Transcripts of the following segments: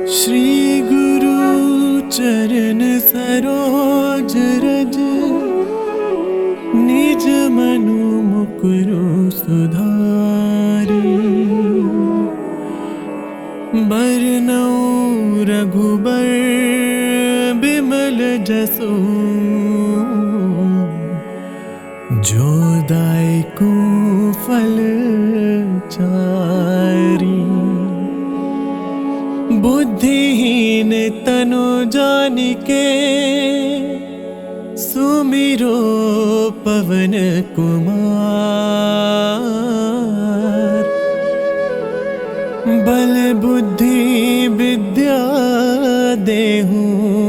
श्री गुरु चरण सरोज रज, निज मनु मुकुरु सुधारी। बरनउँ रघुबर बिमल जसु, जो दायकु फल चारी। बुद्धिहीन तनु जानिके, सुमिरो पवन कुमार। बल बुद्धि विद्या देहु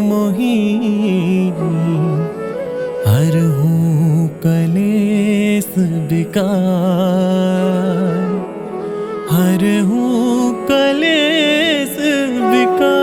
मोहि, हरहु कलेस विकार। हरहु कलेस विकार।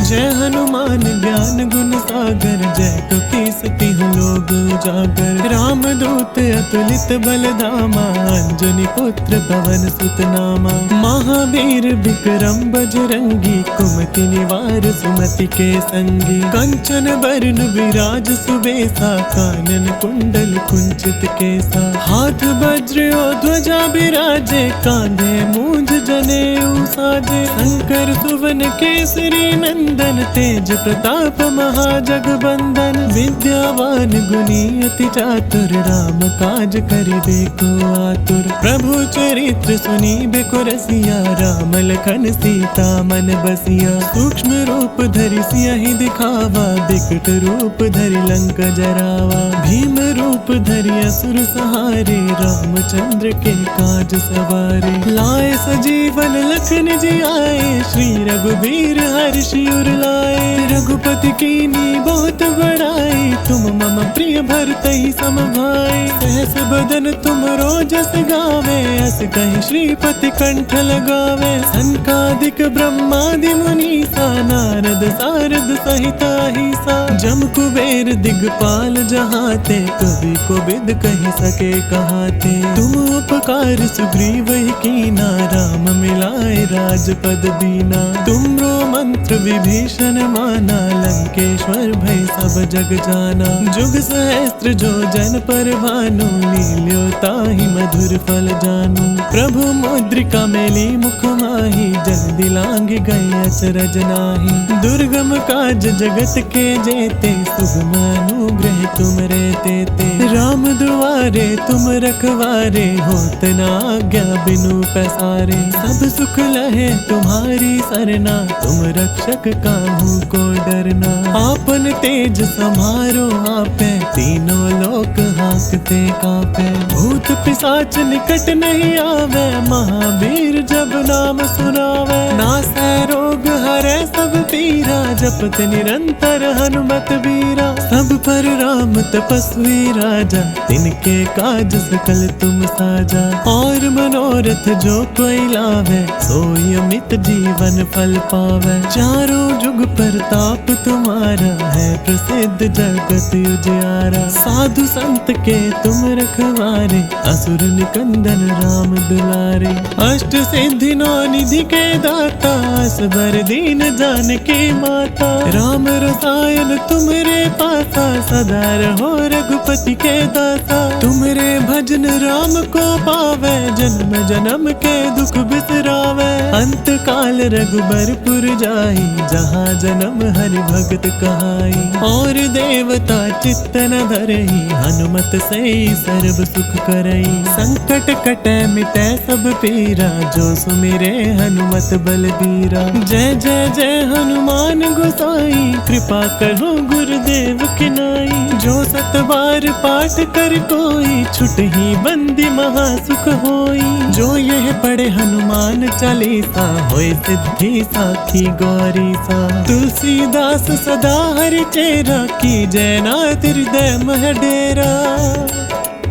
जय हनुमान ज्ञान गुण सागर, जय कपीस तिहुँ लोक उजागर। राम दूत अतुलित बल धामा, अंजनी पुत्र पवन सुत नामा। महावीर विक्रम बजरंगी, कुमति निवार सुमति के संगी। कंचन बरन विराज सुबेसा, कानन कुंडल कुंचित केसा। हाथ वज्र और ध्वजा बिराजे, कांधे मूंज जनेऊ साजे। शंकर सुवन केसरी नंदन, तेज प्रताप महाजगबंदन। विद्यावान गुणी अति चातुर, राम काज करिबे को आतुर। प्रभु चरित्र सुनिबे को रसिया, राम लखन सीता मन बसिया। सूक्ष्म रूप धरि सियहि दिखावा, बिकट रूप धरि लंक जरावा। भीम रूप धरि असुर सहारे, रामचंद्र के काज सवारे। लाए सजीवन लखन जियाए, श्री रघुबीर हर्षि उर लाए। रघुपति कीन्ही बहुत बड़ाई, तुम मम प्रिय भरतहि सम भाई। सहस बदन तुमरो जस गावे, अस कहि श्रीपति कंठ लगावे। सनकादिक ब्रह्मादि मुनीसा, नारद सारद सहित अहिसा। जम कुबेर दिगपाल जहाते, कवि कोविद कहि सके कहाते। तुम उपकार सुग्रीवहि कीना, राम मिलाए राजपद दीना। तुमरो मंत्र विभीषण माना, लंकेश्वर भय सब जग जाना। जुग सहस्त्र जो जन पर भानु, लील्यो ताहि मधुर फल जानु। प्रभु मुद्रिका मेली मुख माहि, जल दिलांग गए अचरज नाहि। दुर्गम काज जगत के जेते, सुगम अनुग्रह तुम रे तेते। राम दुआरे तुम रखवारे, होत न आज्ञा बिनु पैसारे। सब सुख लहे तुम्हारी सरना, तुम रक्षक काहू को डरना। आपन तेज समारो आपे, तीनों लोक हाँकते कापे। भूत पिशाच निकट नहीं आवे, महावीर जब नाम सुनावे। नासै रोग हरै सब पीरा, जपत निरंतर हनुमत बीरा। सब पर राम तपस्वी राजा, तिनके काज सकल तुम साजा। और मनोरथ जो कोई लावे, सोई अमित जीवन फल पावे। चारों जुग प्रताप तुम्हारा, है प्रसिद्ध जगत उजियारा। साधु संत के तुम रखवारे, असुर निकंदन राम दुलारे। अष्ट सिद्धि नौ निधि के दाता, असबर दीन जानकी माता। राम रसायन तुमरे पासा, सदा रहो रघुपति के दासा। तुमरे भजन राम को पावे, जन्म जन्म के दुख बिसरावे। अंत काल रघुबरपुर जाई, जहाँ जन्म हरि भगत कहाई। और देवता चित्त न धरई, हनुमत से सर्व सुख करई। संकट कटै मिटै सब पीरा, जो सुमिरे हनुमत बलबीरा। जय जय जय हनुमान गोसाई, कृपा करो गुरुदेव की नाई। जो सत बार पाठ कर कोई, छुटहि बंदी महा सुख होई। जो यह पढ़े हनुमान चालीसा, होय सिद्धि साखी गौरी सा। तुलसीदास सदा हरि चेरा, की जय नाथ हृदय मह डेरा।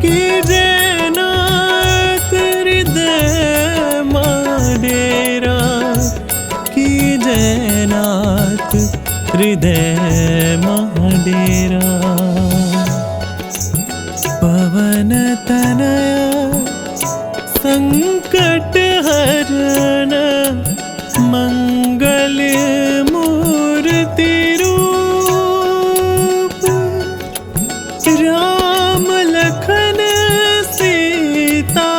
की जय नाथ हृदय मह डेरा। की जय नाथ हृदय मह डेरा। पवन तनया संकट हरण मंगल मूर्ति रूप, राम लखन सीता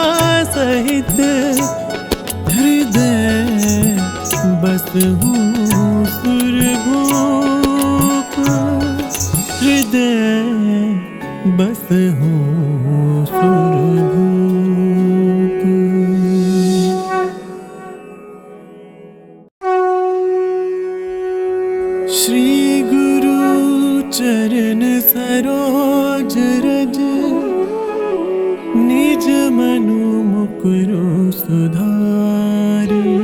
सहित हृदय बसहु सुरभूप, हृदय बसहु सुरभूप। श्री गुरु चरण सरोज रज, निज मनु मुकुरु सुधारी,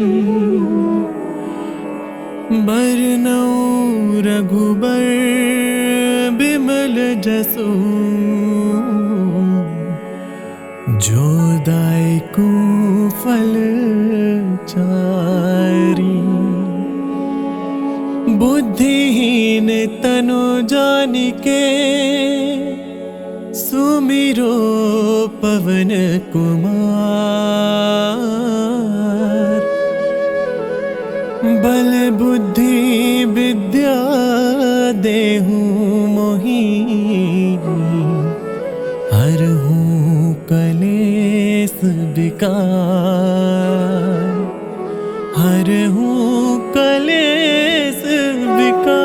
बरनउँ रघुबर बिमल जसु, जो दायकु फल चारी। बुद्धिहीन तनु जानिके, सुमिरो पवन कुमार। बल बुद्धि विद्या देहु मोहि, हरहु कलेस विकार, हरहु कलेस विकार।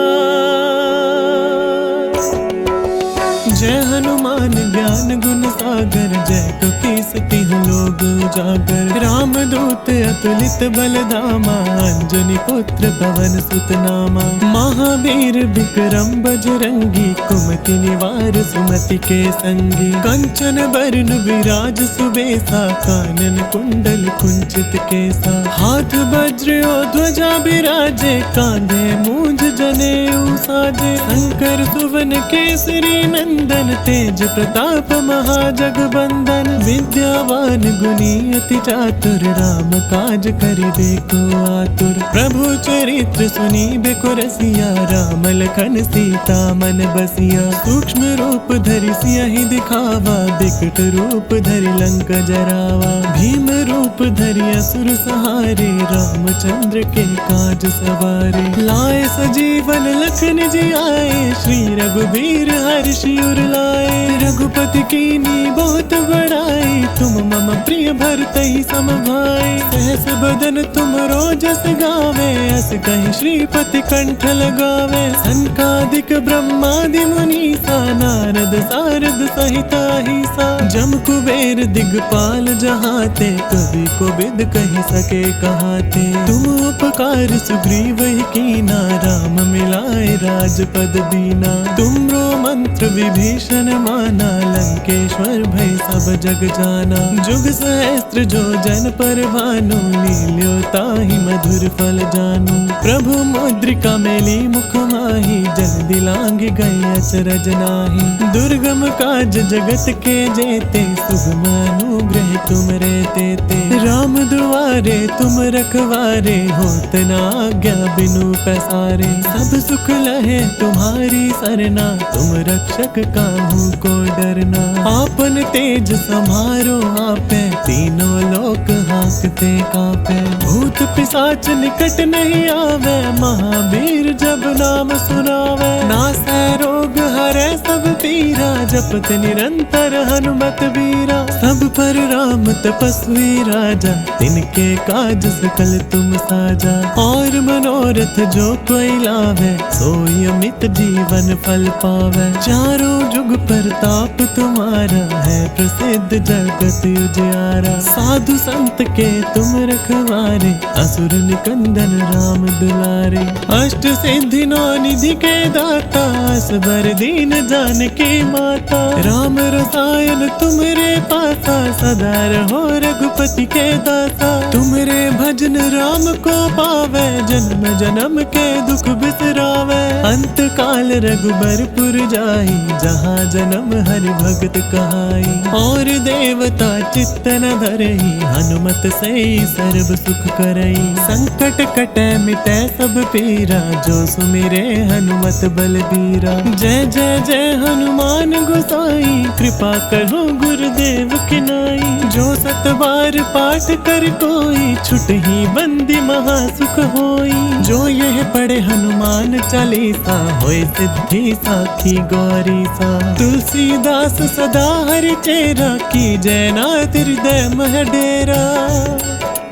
जय हनुमान ज्ञान गुण सागर, जय कपीस तिहुँ लोक उजागर। राम दूत अतुलित बल धामा, अंजनी पुत्र पवन सुत नामा। महावीर विक्रम बजरंगी, कुमति निवार सुमति के संगी। कंचन बरन विराज सुबेसा, कानन कुंडल कुंचित केसा। हाथ वज्र और ध्वजा बिराजे, कांधे मूंज जनेऊ साजे। शंकर सुवन केसरी नंदन, तेज प्रताप महाजगबंदन। विद्यावान गुणी अति चातुर, राम काज करिबे को आतुर। प्रभु चरित्र सुनिबे को रसिया, राम लखन सीता मन बसिया। सूक्ष्म रूप धरि सियहि दिखावा, बिकट रूप धरि लंक जरावा। भीम रूप धरि असुर सहारे, रामचंद्र के काज सवारे। लाए सजीवन लखन जियाए, श्री रघुबीर हर्षि उर लाए। रघुपति कीन्ही बहुत बड़ाई, तुम मम प्रिय भरतहि सम भाई। सहस बदन तुमरो जस गावे, अस कहि श्रीपति कंठ लगावे। सनकादिक ब्रह्मादि मुनीसा, नारद सारद सहित अहिसा। जम कुबेर दिगपाल जहाते, कवि कोविद कहि सके कहाते। तुम उपकार सुग्रीवहि कीना, राम मिलाए राजपद दीना। तुमरो मंत्र विभीषण माना, लंकेश्वर भय सब जग जाना। जुग सहस्त्र जो जन पर भानु, लील्यो ताहि मधुर फल जानु। प्रभु मुद्रिका मेली मुख माहि, जल दिलांघि गए अचरज नाहि। दुर्गम काज जगत के जेते, सुगम अनुग्रह तुम रे तेते। राम दुआरे तुम रखवारे, होत न आज्ञा बिनु पैसारे। सब सुख लहे तुम्हारी सरना, तुम रक्षक काहू को डरना। आपन तेज समारो आपे, तीनों लोक हाँकते कापे। भूत पिशाच निकट नहीं आवे, महावीर जब नाम सुनावे। नासै रोग हरै सब पीरा, जपत निरंतर हनुमत बीरा। सब पर राम तपस्वी राजा, तिनके काज सकल तुम साजा। और मनोरथ जो कोई लावे, सोई अमित जीवन फल पावे। चारों जुग प्रताप तुम्हारा, है प्रसिद्ध जगत उजियारा। साधु संत के तुम रखवारे, असुर निकंदन राम दुलारे। अष्ट सिद्धि नौ निधि के दाता, असबर दीन जानकी माता। राम रसायन तुमरे पासा, सदा रहो रघुपति के दासा। तुमरे भजन राम को पावे, जन्म जन्म के दुख बिसरावे। अंत काल रघुबरपुर जाई, जहाँ जन्म हरि भगत कहाई। और देवता चित्त न धरई, हनुमत से सर्व सुख करई। संकट कटै मिटै सब पीरा, जो सुमिरे हनुमत बलबीरा। जय जय जय हनुमान गोसाई, कृपा करो गुरुदेव की नाई। जो 7 बार पाठ कर कोई, छुटही बंदी महासुख होई। जो यह पढ़े हनुमान चालीसा, होए सिद्धि साखी गौरी सा। तुलसीदास सदा हरि चेरा, की जय नाथ हृदय मह डेरा।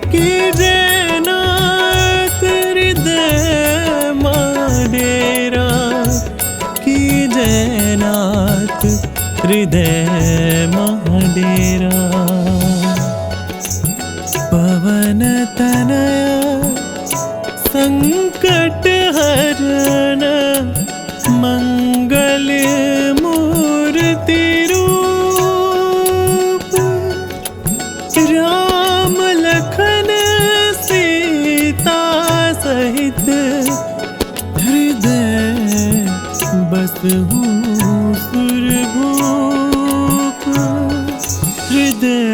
की जय नाथ हृदय मह डेरा, की जय नाथ हृदय मह डेरा। पवन तनया संकट हरण, मंगल मूर्ति रूप। राम लखन सीता सहित, हृदय बसहु सुरभूप। हृदय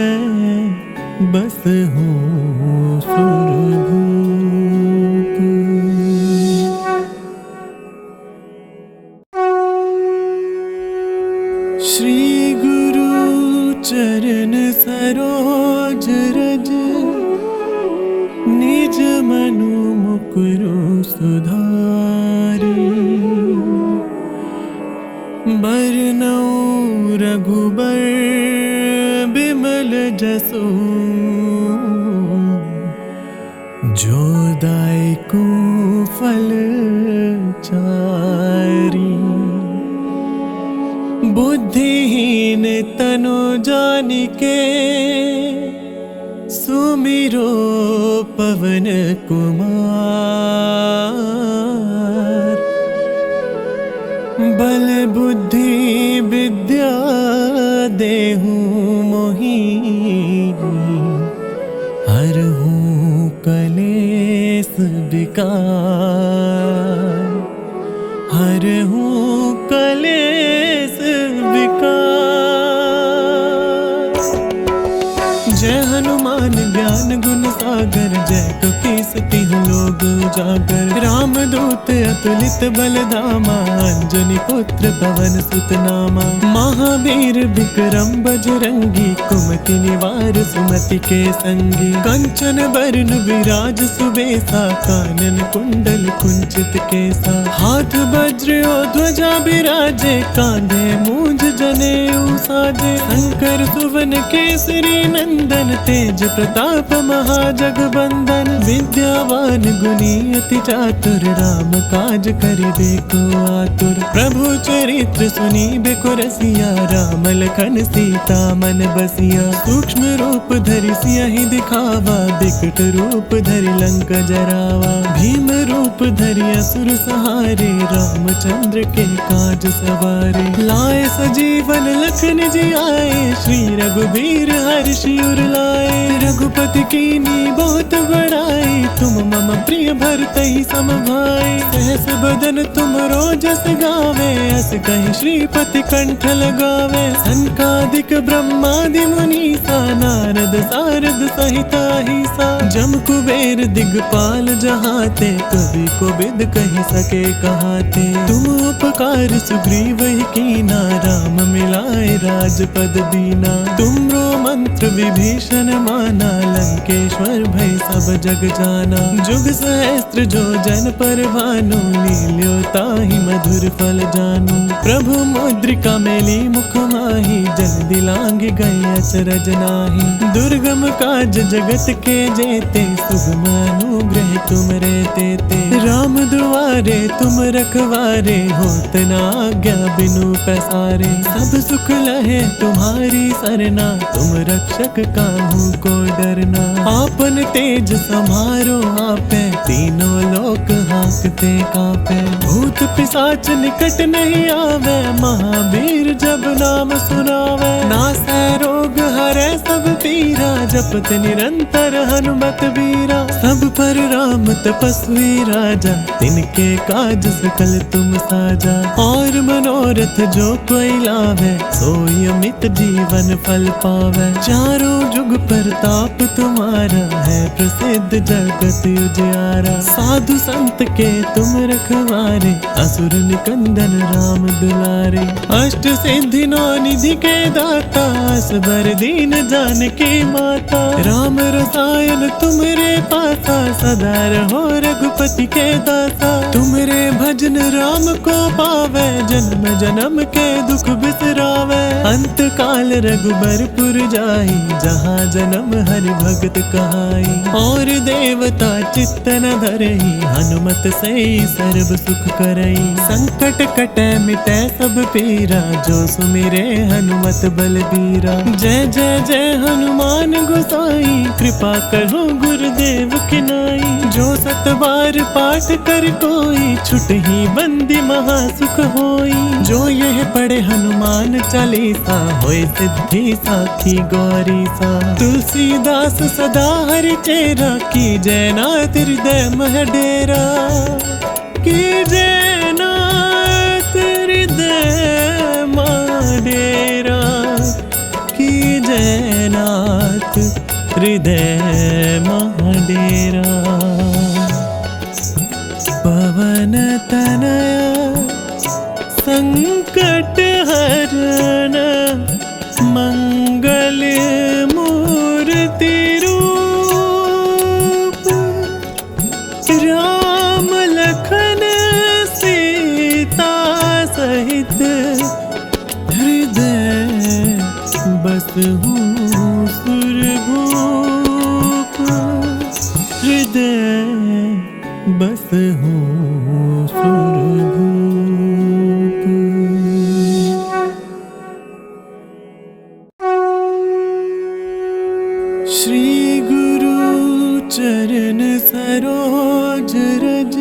बसहु सुरभूप। श्री गुरु चरण सरोज रज, निज मनु मुकुरु सुधारी। बरनउँ रघुबर बिमल जसु, जो दायकु फल चारी। बुद्धिहीन तनु जानिके, सुमिरो पवन कुमार। बल बुद्धि विद्या देहु मोहि, हरहु कलेस विकार। हरहु कलेस विकार। जय हनुमान ज्ञान गुण सागर, जय कपीस तिहुँ लोक उजागर। राम दूत अतुलित बल धामा, अंजनी पुत्र पवन सुत नामा। महावीर विक्रम बजरंगी, कुमति निवार सुमति के संगी। कंचन बरन विराज सुबेसा, कानन कुंडल कुंचित केसा। हाथ वज्र और ध्वजा बिराजे, कांधे मूंज जनेऊ साजे। शंकर सुवन केसरी नंदन, तेज प्रताप महाजगबंदन। विद्यावान गुणी अति चातुर, राम काज करिबे को आतुर। प्रभु चरित्र सुनिबे को रसिया, राम लखन सीता मन बसिया। सूक्ष्म रूप धरि सियहि दिखावा, बिकट रूप धरि लंक जरावा। भीम रूप धरि असुर सहारे, रामचंद्र के काज सवारे। लाए सजीवन लखन जियाए, श्री रघुबीर हर्षि उर लाए। रघुपति कीन्ही बहुत बड़ाई, तुम मम प्रिय भरतहि सम भाई। सहस बदन तुमरो जस गावे, अस कहि श्रीपति कंठ लगावे। सनकादिक ब्रह्मादि मुनीसा, नारद सारद सहित अहिसा। जम कुबेर दिगपाल जहाते, कवि कोविद कहि सके कहाते। तुम उपकार सुग्रीव ही कीना, राम मिलाए राजपद दीना। तुमरो मंत्र विभीषण माना, लंकेश्वर भय सब जग जाना। जुग सहस्त्र जो जन पर भानु, लील्यो ताहि मधुर फल जानू। प्रभु मुद्रिका मेली मुख माहि, जन दिलांग गए अचरज नाहि। दुर्गम काज जगत के जेते, सुगम अनुग्रह तुम रे तेते। राम दुआरे तुम रखवारे, होत न आज्ञा बिनु पैसारे। सब सुख लहे तुम्हारी सरना, तुम रक्षक काहू को डरना। आपन तेज समारो आपे, तीनों लोक हांकते कांपे। भूत पिशाच निकट नहीं आवे, महावीर जब नाम सुनावे। नासै रोग हरै सब पीरा, जपत निरंतर हनुमत बीरा। सब पर राम तपस्वी राजा, तिनके काज सकल तुम साजा। और मनोरथ जो कोई लावे, सोई अमित जीवन फल पावे। चारों जुग प्रताप तुम्हारा, है प्रसिद्ध जगत उजियारा। साधु संत के तुम रखवारे, असुर निकंदन राम दुलारे। अष्ट सिद्धि नौ निधि के दाता, असबर दीन जानकी माता। राम रसायन तुमरे पासा, सदा रहो रघुपति के दासा। तुमरे भजन राम को पावे, जन्म जन्म के दुख बिसरावे। अंत काल रघुबरपुर जाई, जहाँ जन्म हरि भगत कहाई। और देवता चित्त न धरई, हनुमत से सर्व सुख करई। संकट कटे मिटे सब पीरा, जो सुमिरे हनुमत बलबीरा। जय जय जय हनुमान गोसाई, कृपा करो गुरुदेव की नाई। जो सत बार पाठ कर कोई, छुटहि बंदी महासुख होई। जो यह पढ़े हनुमान चालीसा, होय सिद्धि साखी गौरी सा। तुलसीदास सदा हरि चेरा, की जय नाथ हृदय मह डेरा। की जय नाथ हृदय मह डेरा। की जय नाथ हृदय मह डेरा। पवन तनया संकट हरण, मंगल मूर्ति रूप। राम लखन सीता सहित, हृदय बसहु सुरभूप। हृदय बसहु सुरभूप। श्री गुरु चरण सरोज रज,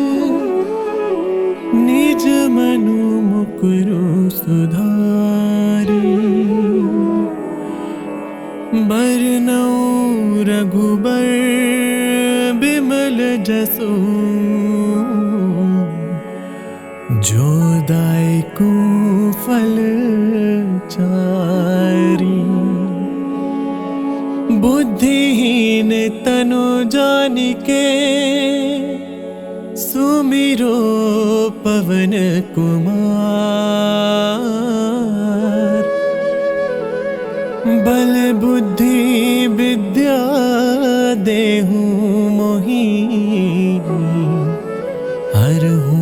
निज मनु मुकुरु सुधारी। बरनउँ रघुबर बिमल जसु, जो दायकु फल चारी। बुद्धिहीन तनु जानिके, सुमिरो पवन कुमार। बल बुद्धि विद्या देहु मोहि, हरहु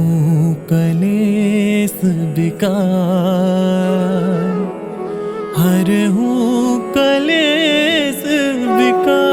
कलेस विकार। हरहु कलेस विकार।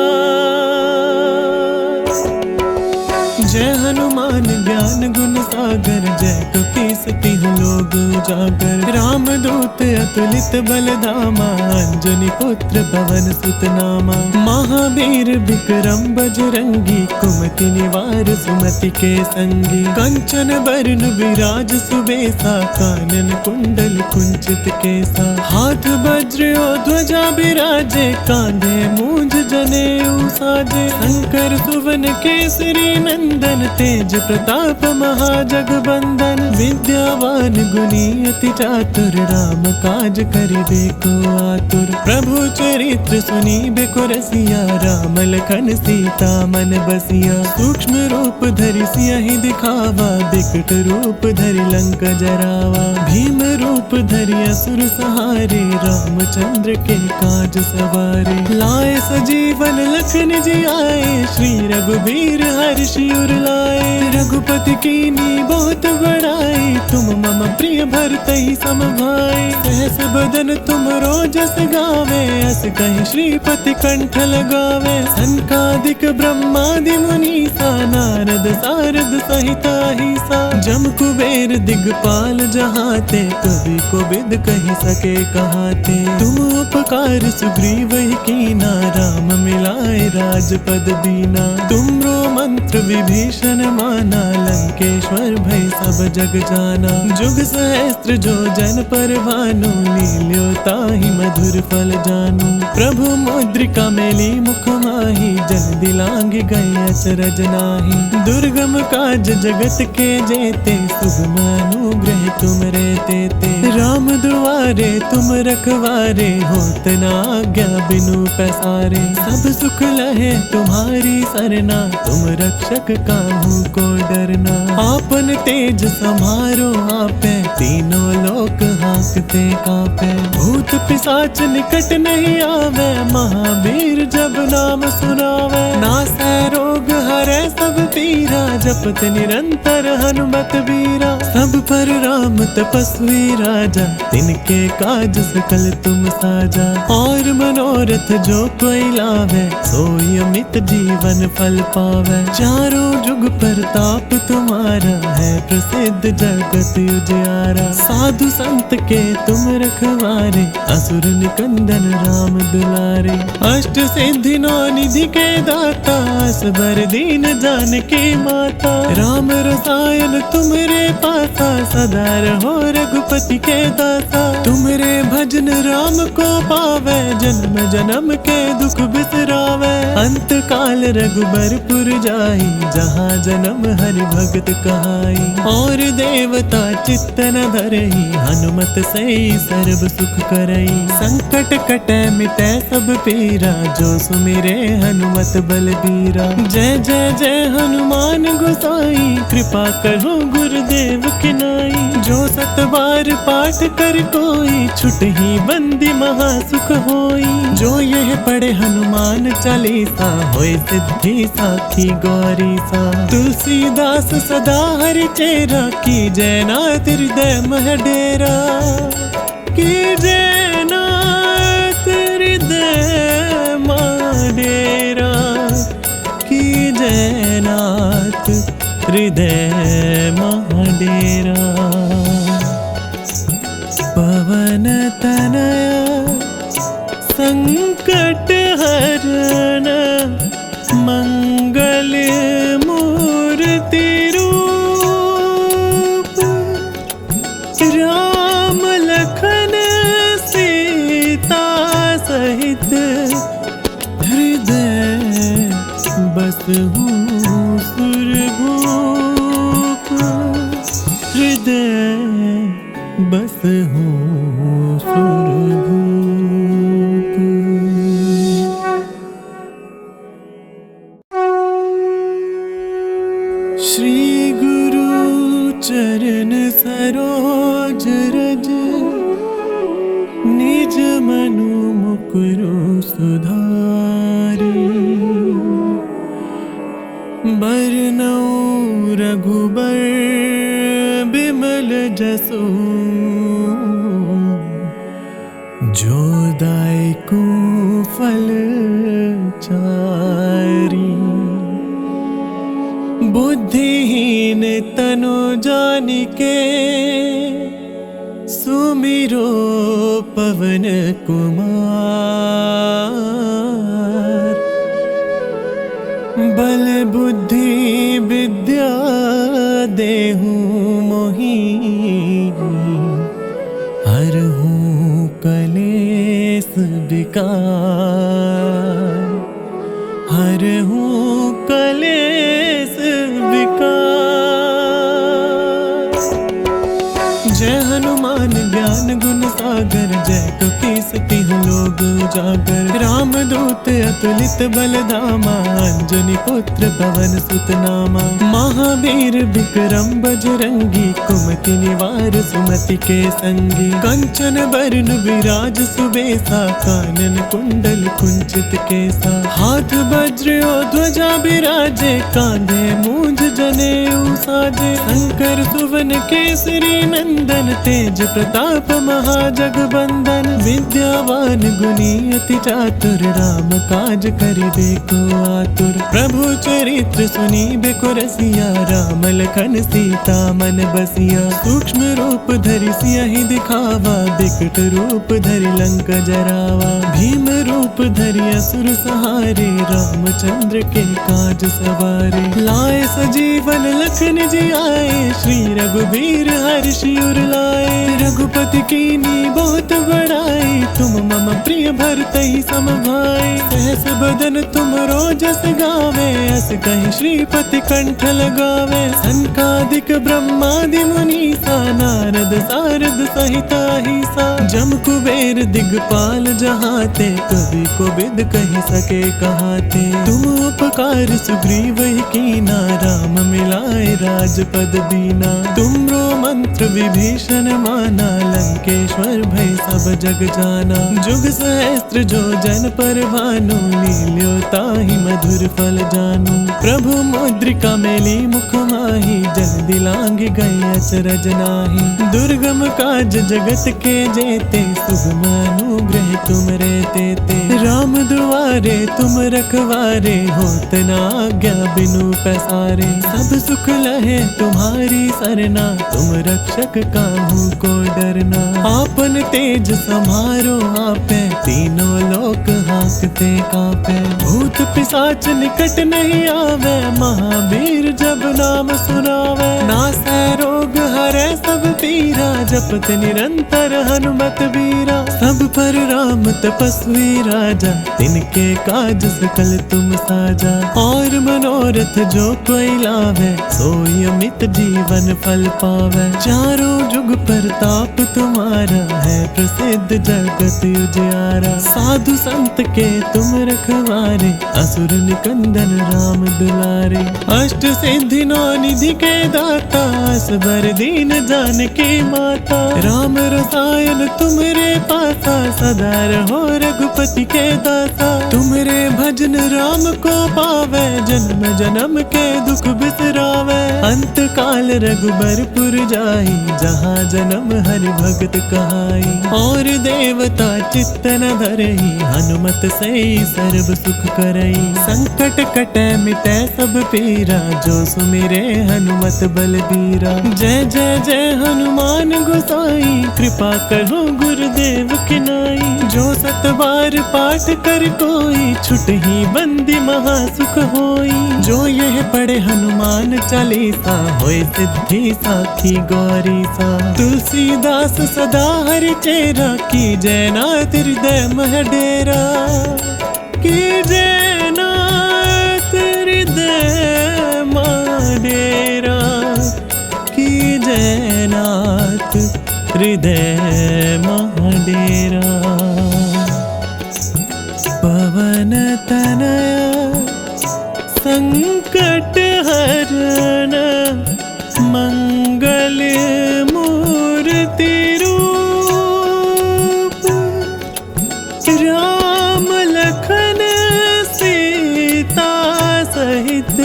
जय हनुमान ज्ञान गुण सागर, जय कपीस तिहुँ लोक उजागर। राम दूत अतुलित बल धामा, अंजनी पुत्र पवन सुत नामा। महावीर विक्रम बजरंगी, कुमति निवार सुमति के संगी। कंचन बरन विराज सुबेसा, कानन कुंडल कुंचित केसा। हाथ वज्र और ध्वजा बिराजे, कांधे मूंज जनेऊ साजे। शंकर सुवन केसरी नंदन, तेज प्रताप महाजगबंदन। विद्यावान गुणी अति चातुर, राम काज करिबे को आतुर। प्रभु चरित्र सुनिबे को रसिया, राम लखन सीता मन बसिया। सूक्ष्म रूप धरि सियहि दिखावा, बिकट रूप धरि लंक जरावा। भीम रूप धरि असुर सहारे, रामचंद्र के काज सवारे। लाए सजीवन लखन जियाए, श्री रघुबीर हर्षि उर लाए। रघुपति कीनी बहुत बड़ाई, तुम मम प्रिय भरतहि सम भाई। सहस बदन तुम रोजस गावे, अस कहि श्रीपति कंठ लगावे। सनकादिक ब्रह्मादि मुनीसा, नारद सारद सहित अहिसा। जम कुबेर दिगपाल जहाते, कवि कोविद कहि सके कहाते। तुम उपकार सुग्रीव ही कीना, राम मिलाए राजपद दीना। तुमरो मंत्र विभीषण माना, लंकेश्वर भय सब जग जाना। जुग सहस्त्र जो जन पर भानु, लील्यो ताहि मधुर फल जानू। प्रभु मुद्रिका मेली मुख माहि, जल्दी लांग गई अचरज नाही। दुर्गम काज जगत के जेते सुगम अनुग्रह तुम रे तेते। राम दुआरे तुम रखवारे होत ना आज्ञा बिनु पैसारे। सब सुख लहे तुम्हारी सरना तुम रक्षक काहू को डरना। आपन तेज समारो आपे तीनों लोक हाँकते कांपे। भूत पिशाच निकट नहीं आवे महावीर जब नाम सुनावे। नासै रोग हरै सब पीरा जपत निरंतर हनुमत बीरा। सब पर राम तपस्वी राजा तिनके काज सकल तुम साजा। और मनोरथ जो कोई लावे सोई अमित जीवन फल पावे। चारों जुग प्रताप तुम्हारा है प्रसिद्ध जगत उजियारा। साधु संत के तुम रखवारे असुर निकंदन राम दुलारे। अष्ट सिद्धि नौ निधि के दाता असबर दीन जानकी माता। राम रसायन तुमरे पासा सदा रहो रघुपति के दासा। तुमरे भजन राम को पावे जन्म जन्म के दुख बिसरावे। अंत काल रघुबरपुर जाई जहाँ जन्म हरि भगत कहाई। और देवता चित्त न धरई हनुमत सई सर्व सुख करई। संकट कटै मिटै सब पीरा जो सुमिरे हनुमत बलबीरा। जय जय जय हनुमान गोसाई कृपा करो गुरुदेव की नाई। जो सत बार पाठ कर कोई छुटहि बंदी महासुख होई। जो यह पढ़े हनुमान चालीसा होय सिद्धि साखी गौरी सा। तुलसीदास सदा हरि चेरा की जय नाथ हृदय मह डेरा। की जय नाथ हृदय मह डेरा। की जय नाथ हृदय मह डेरा। पवन तनया संकट हरण मंगल मूर्ति रूप। राम लखन सीता सहित हृदय बसहु सुरभूप। हृदय बसहु सुरभूप। श्री गुरु चरण सरोज रज निज मनु मुकुरु सुधारी। बरनउँ रघुबर बिमल जसु जो दायकु फल चारी। बुद्धिहीन तनु जानिके सुमिरो पवन कुमार। बल बुद्धि विद्या देहु मोहि हरहु कलेस विकार। हरहु कलेस विकार। जय हनुमान ज्ञान गुण सागर जय कपीस तिहुँ लोक उजागर। राम दूत अतुलित बल धामा अंजनी पुत्र पवन सुत नामा। महावीर विक्रम बजरंगी कुमति निवार सुमति के संगी। कंचन बरन विराज सुबेसा कानन कुंडल कुंचित केसा। हाथ वज्र और ध्वजा बिराजे कांधे मूंज जनेऊ साजे। शंकर सुवन केसरी नंदन तेज प्रताप महाजगबंदन। विद्यावान गुणी अति चातुर राम काज करिबे को आतुर। प्रभु चरित्र सुनी बेको रसिया, राम लखन सीता मन बसिया। सूक्ष्म रूप धरि सियहि दिखावा, बिकट रूप धरि लंक जरावा। भीम रूप धरि असुर सहारे, रामचंद्र के काज सवारे। लाए सजीवन लखन जी आए, श्री रघुबीर हर्षि उर लाए। रघुपति कीनी बहुत बड़ाई, तुम मम प्रिय भरतहि सम भाई। सहस बदन तुम रोजस गावे, अस कहि श्रीपति कंठ लगावे। सनकादिक ब्रह्मादि मुनीसा, नारद सारद सहिता हिसा। जम कुबेर दिगपाल जहाते, कवि कोविद कहि सके कहाते। तुम उपकार सुग्रीव ही कीना, राम मिलाए राजपद दीना। तुमरो मंत्र विभीषण माना, लंकेश्वर भय सब जग जाना। जुग सहस्त्र जो जन पर भानु, लील्यो ताहि मधुर फल जानू। प्रभु मुद्रिका मेली मुख माहि, जल दिलांग गए अचरज नाही। दुर्गम काज जगत के जेते, सुगम अनुग्रह तुम रे तेते। राम दुआरे तुम रखवारे, होत न आज्ञा बिनु पैसारे। सब सुख लहे तुम्हारी सरना, तुम रक्षक काहू को डरना। आपन तेज समारो आपे, तीनों लोक हाँकते कापे। भूत पिशाच निकट नहीं आवे, महावीर जब नाम सुनावे। नासै रोग हरै सब पीरा, जपत निरंतर हनुमत बीरा। सब पर राम तपस्वी राजा, तिनके काज सकल तुम साजा। और मनोरथ जो कोई लावे, सोई अमित जीवन फल पावे। चारों जुग परताप तुम्हारा, है प्रसिद्ध जगत उजियारा। साधु संत के तुम रखवारे, असुर निकंदन राम दुलारे। अष्ट सिद्धि नौ निधि के दाता, असबर दीन जानकी माता। राम रसायन तुमरे पासा, सदा रहो रघुपति के दासा। तुमरे भजन राम को पावे, जन्म जन्म के दुख बिसरावे। अंत काल रघुबरपुर जाई, जहाँ जन्म हरि भगत कहाई। और देवता चित्त न धरई, हनुमत से सर्व सुख करई। संकट कटे मिटे सब पीरा, जो सुमिरे हनुमत बलबीरा। जय जय जय हनुमान गोसाई, कृपा करो गुरुदेव की नाई। जो सत बार पाठ कर कोई, छुटहि बंदी महा सुख होई। जो यह पढ़े हनुमान चालीसा, होय सिद्धि साखी गौरी सा। तुलसीदास सदा हरि चेरा, की जय नाथ हृदय मह डेरा। की जय नाथ हृदय मह डेरा। की जय नाथ हृदय मह डेरा। पवन तनया संकट हरण, मंगल मूर्ति रूप। राम लखन सीता सहित,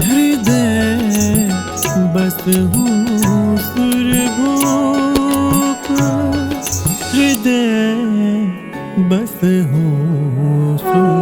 हृदय बसहु सुरभूप। हृदय बसहु सुरभूप।